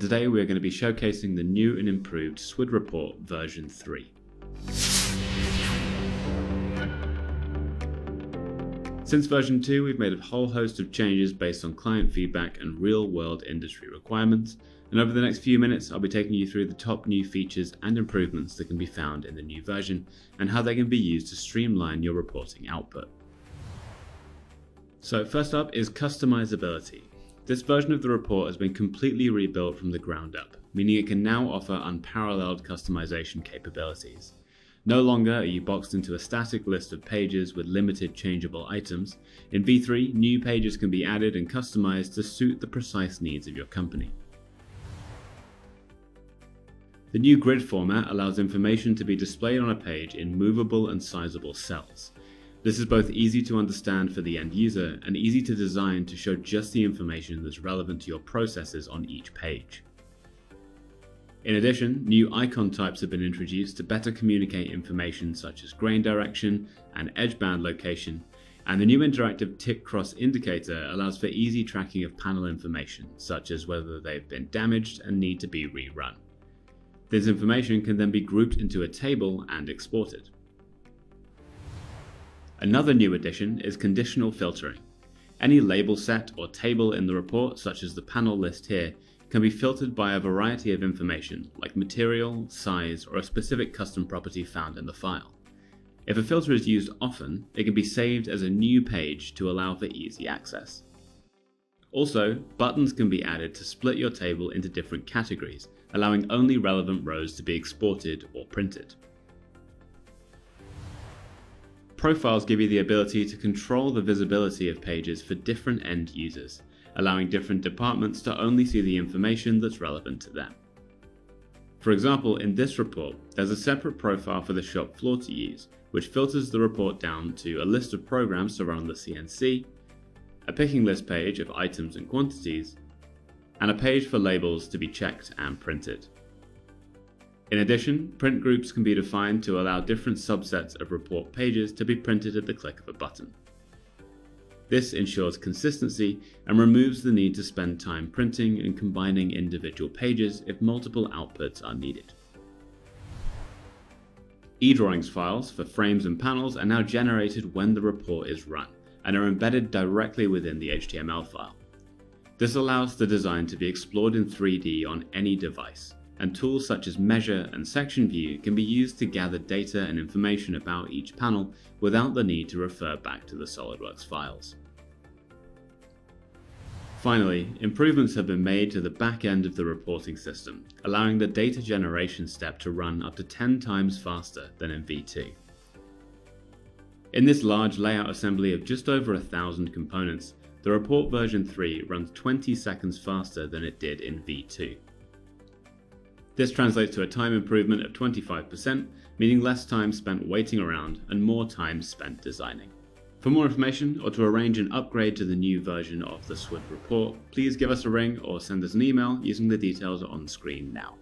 Today we're going to be showcasing the new and improved SWOOD Report version 3. Since version 2, we've made a whole host of changes based on client feedback and real-world industry requirements, and over the next few minutes I'll be taking you through the top new features and improvements that can be found in the new version, and how they can be used to streamline your reporting output. So first up is customizability. This version of the report has been completely rebuilt from the ground up, meaning it can now offer unparalleled customization capabilities. No longer are you boxed into a static list of pages with limited changeable items. In V3, new pages can be added and customized to suit the precise needs of your company. The new grid format allows information to be displayed on a page in movable and sizable cells. This is both easy to understand for the end user and easy to design to show just the information that's relevant to your processes on each page. In addition, new icon types have been introduced to better communicate information such as grain direction and edge band location, and the new interactive tick cross indicator allows for easy tracking of panel information, such as whether they've been damaged and need to be rerun. This information can then be grouped into a table and exported. Another new addition is conditional filtering. Any label set or table in the report, such as the panel list here, can be filtered by a variety of information like material, size, or a specific custom property found in the file. If a filter is used often, it can be saved as a new page to allow for easy access. Also, buttons can be added to split your table into different categories, allowing only relevant rows to be exported or printed. Profiles give you the ability to control the visibility of pages for different end users, allowing different departments to only see the information that's relevant to them. For example, in this report, there's a separate profile for the shop floor to use, which filters the report down to a list of programs to run on the CNC, a picking list page of items and quantities, and a page for labels to be checked and printed. In addition, print groups can be defined to allow different subsets of report pages to be printed at the click of a button. This ensures consistency and removes the need to spend time printing and combining individual pages if multiple outputs are needed. eDrawings files for frames and panels are now generated when the report is run and are embedded directly within the HTML file. This allows the design to be explored in 3D on any device, and tools such as Measure and Section View can be used to gather data and information about each panel without the need to refer back to the SOLIDWORKS files. Finally, improvements have been made to the back end of the reporting system, allowing the data generation step to run up to 10 times faster than in V2. In this large layout assembly of just over 1,000 components, the report version 3 runs 20 seconds faster than it did in V2. This translates to a time improvement of 25%, meaning less time spent waiting around and more time spent designing. For more information or to arrange an upgrade to the new version of the SWOOD report, please give us a ring or send us an email using the details on screen now.